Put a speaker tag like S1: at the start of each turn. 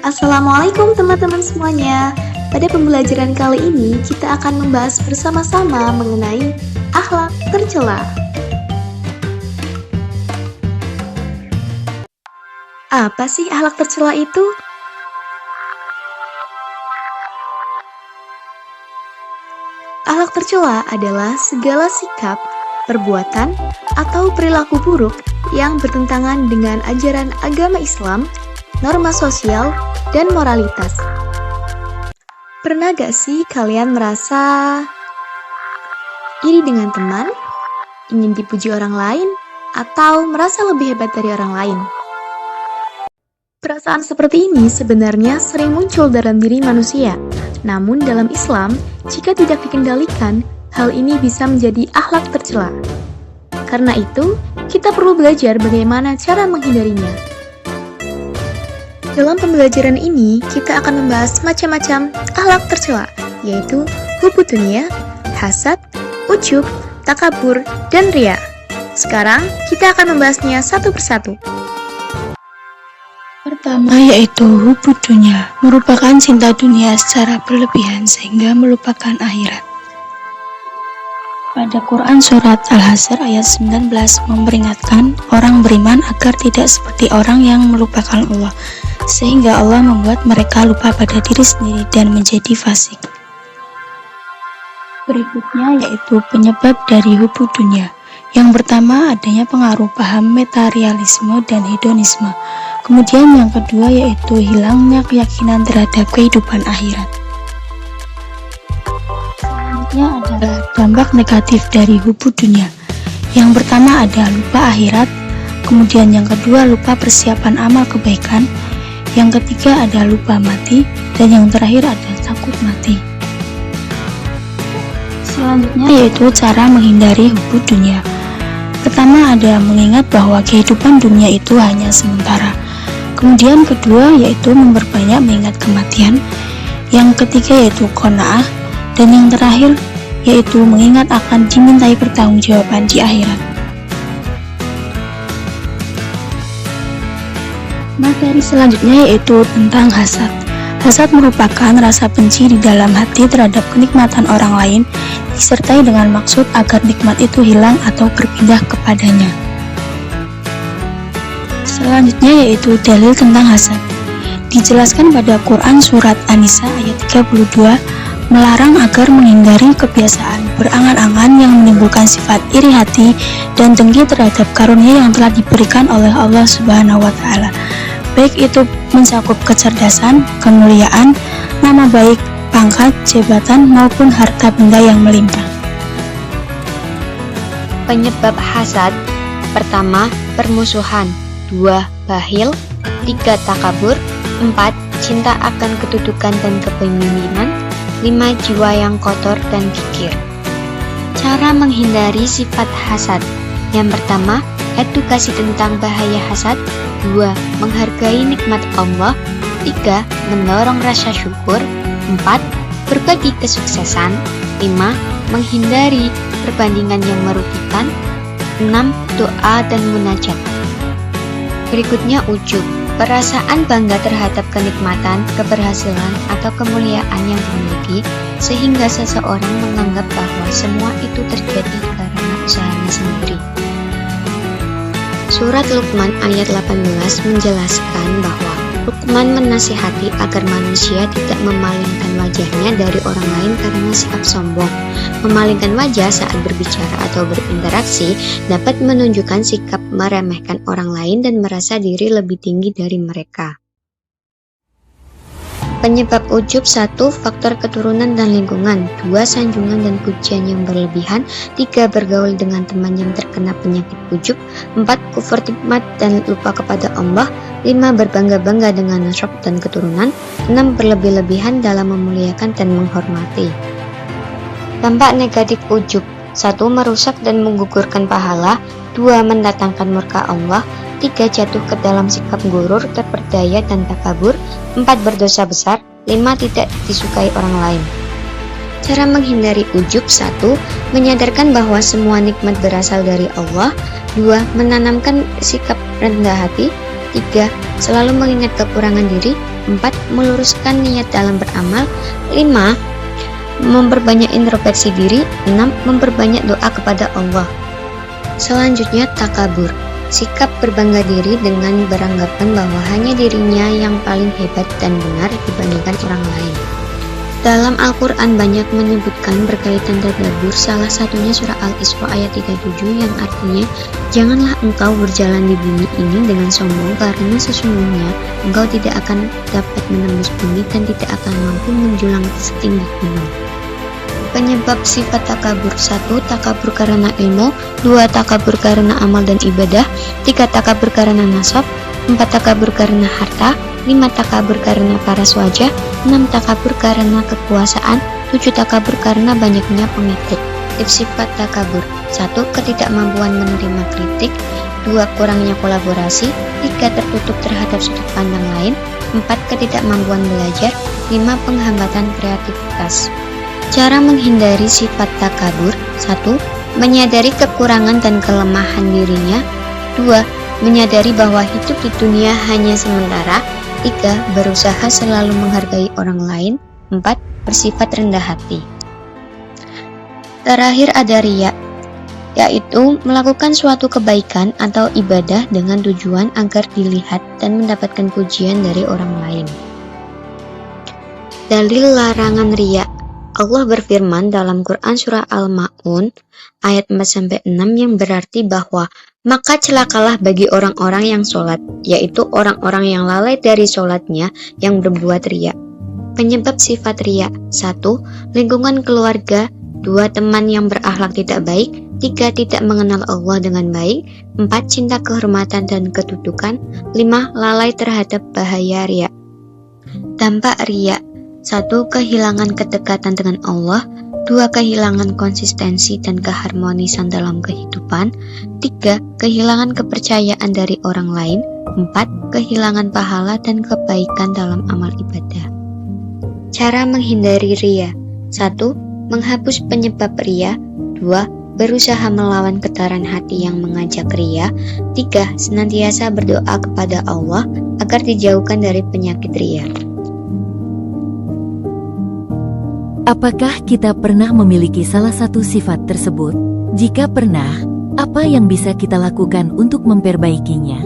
S1: Assalamualaikum teman-teman semuanya. Pada pembelajaran kali ini kita akan membahas bersama-sama mengenai akhlak tercela. Apa sih akhlak tercela itu? Akhlak tercela adalah segala sikap, perbuatan, atau perilaku buruk yang bertentangan dengan ajaran agama Islam, norma sosial, dan moralitas. Pernah gak sih kalian merasa iri dengan teman, ingin dipuji orang lain, atau merasa lebih hebat dari orang lain? Perasaan seperti ini sebenarnya sering muncul dalam diri manusia. Namun dalam Islam, jika tidak dikendalikan, hal ini bisa menjadi akhlak tercela. Karena itu, kita perlu belajar bagaimana cara menghindarinya. Dalam pembelajaran ini, kita akan membahas macam-macam akhlak tercela, yaitu hubbu dunya, hasad, ujub, takabur, dan ria. Sekarang, kita akan membahasnya satu persatu.
S2: Pertama yaitu hubbu dunya, merupakan cinta dunia secara berlebihan sehingga melupakan akhirat. Pada Quran Surat Al-Hasr ayat 19 memperingatkan orang beriman agar tidak seperti orang yang melupakan Allah, sehingga Allah membuat mereka lupa pada diri sendiri dan menjadi fasik. Berikutnya yaitu penyebab dari hubbu dunya. Yang pertama adanya pengaruh paham materialisme dan hedonisme. Kemudian yang kedua yaitu hilangnya keyakinan terhadap kehidupan akhirat. Selanjutnya adalah dampak negatif dari hubbu dunya. Yang pertama ada lupa akhirat, kemudian yang kedua lupa persiapan amal kebaikan, yang ketiga ada lupa mati, dan yang terakhir ada takut mati. Selanjutnya yaitu cara menghindari hubbu dunya. Pertama ada mengingat bahwa kehidupan dunia itu hanya sementara. Kemudian kedua yaitu memperbanyak mengingat kematian. Yang ketiga yaitu qanaah. Dan yang terakhir yaitu mengingat akan dimintai pertanggungjawaban di akhirat. Materi selanjutnya yaitu tentang hasad. Hasad merupakan rasa benci di dalam hati terhadap kenikmatan orang lain, disertai dengan maksud agar nikmat itu hilang atau berpindah kepadanya. Selanjutnya yaitu dalil tentang hasad. Dijelaskan pada Quran Surat An-Nisa ayat 32, melarang agar menghindari kebiasaan berangan-angan yang menimbulkan sifat iri hati dan dengki terhadap karunia yang telah diberikan oleh Allah Subhanahu wa Ta'ala, baik itu mencakup kecerdasan, kemuliaan, nama baik, pangkat, jabatan, maupun harta benda yang melimpah.
S3: Penyebab hasad: pertama, permusuhan; 2, bahil; 3, takabur; 4, cinta akan kedudukan dan kepemimpinan; 5, jiwa yang kotor dan kikir. Cara menghindari sifat hasad: yang pertama, edukasi tentang bahaya hasad; 2, menghargai nikmat Allah; 3, mendorong rasa syukur; 4, berbagi kesuksesan; 5, menghindari perbandingan yang merugikan; 6, doa dan munajat. Berikutnya ujub, perasaan bangga terhadap kenikmatan, keberhasilan, atau kemuliaan yang dimiliki, sehingga seseorang menganggap bahwa semua itu terjadi karena usahanya sendiri. Surat Luqman ayat 18 menjelaskan bahwa Luqman menasihati agar manusia tidak memalingkan wajahnya dari orang lain karena sikap sombong. Memalingkan wajah saat berbicara atau berinteraksi dapat menunjukkan sikap meremehkan orang lain dan merasa diri lebih tinggi dari mereka. Penyebab ujub: 1, faktor keturunan dan lingkungan; 2, sanjungan dan pujian yang berlebihan; 3, bergaul dengan teman yang terkena penyakit ujub; 4, kufur nikmat dan lupa kepada Allah; 5, berbangga-bangga dengan nasab dan keturunan; 6, berlebih-lebihan dalam memuliakan dan menghormati. Dampak negatif ujub: 1, merusak dan menggugurkan pahala; 2, mendatangkan murka Allah; 3, jatuh ke dalam sikap gurur, terperdaya, dan takabur; 4, berdosa besar; 5, tidak disukai orang lain. Cara menghindari ujub: 1, menyadarkan bahwa semua nikmat berasal dari Allah; 2, menanamkan sikap rendah hati; 3. Selalu mengingat kekurangan diri. 4. Meluruskan niat dalam beramal. 5. Memperbanyak introspeksi diri. 6. Memperbanyak doa kepada Allah. Selanjutnya, takabur. Sikap berbangga diri dengan beranggapan bahwa hanya dirinya yang paling hebat dan benar dibandingkan orang lain. Dalam Al-Quran banyak menyebutkan berkaitan tadabbur, salah satunya surah Al-Isra ayat 37 yang artinya, janganlah engkau berjalan di bumi ini dengan sombong, karena sesungguhnya engkau tidak akan dapat menembus bumi dan tidak akan mampu menjulang setinggi gunung. Penyebab sifat takabur: 1. Takabur karena ilmu. 2. Takabur karena amal dan ibadah. 3. Takabur karena nasab. 4. Takabur karena harta. 5. Takabur karena paras wajah. 6. Takabur karena kekuasaan. 7. Takabur karena banyaknya pengikut. Tips sifat takabur: 1. Ketidakmampuan menerima kritik. 2. Kurangnya kolaborasi. 3. Tertutup terhadap sudut pandang lain. 4. Ketidakmampuan belajar. 5. Penghambatan kreativitas. Cara menghindari sifat takabur: 1. Menyadari kekurangan dan kelemahan dirinya. 2. Menyadari bahwa hidup di dunia hanya sementara. 3. Berusaha selalu menghargai orang lain. 4. Bersifat rendah hati. Terakhir ada riya, yaitu melakukan suatu kebaikan atau ibadah dengan tujuan agar dilihat dan mendapatkan pujian dari orang lain. Dalil larangan riya: Allah berfirman dalam Quran surah Al-Ma'un ayat 4-6 yang berarti bahwa maka celakalah bagi orang-orang yang sholat, yaitu orang-orang yang lalai dari sholatnya yang berbuat riya. Penyebab sifat riya: 1. Lingkungan keluarga. 2. Teman yang berakhlak tidak baik. 3. Tidak mengenal Allah dengan baik. 4. Cinta kehormatan dan kedudukan. 5. Lalai terhadap bahaya riya. Dampak riya: 1. Kehilangan kedekatan dengan Allah. 2. Kehilangan konsistensi dan keharmonisan dalam kehidupan. 3. Kehilangan kepercayaan dari orang lain. 4. Kehilangan pahala dan kebaikan dalam amal ibadah. Cara menghindari riya: 1. Menghapus penyebab riya. 2. Berusaha melawan getaran hati yang mengajak riya. 3. Senantiasa berdoa kepada Allah agar dijauhkan dari penyakit riya.
S4: Apakah kita pernah memiliki salah satu sifat tersebut? Jika pernah, apa yang bisa kita lakukan untuk memperbaikinya?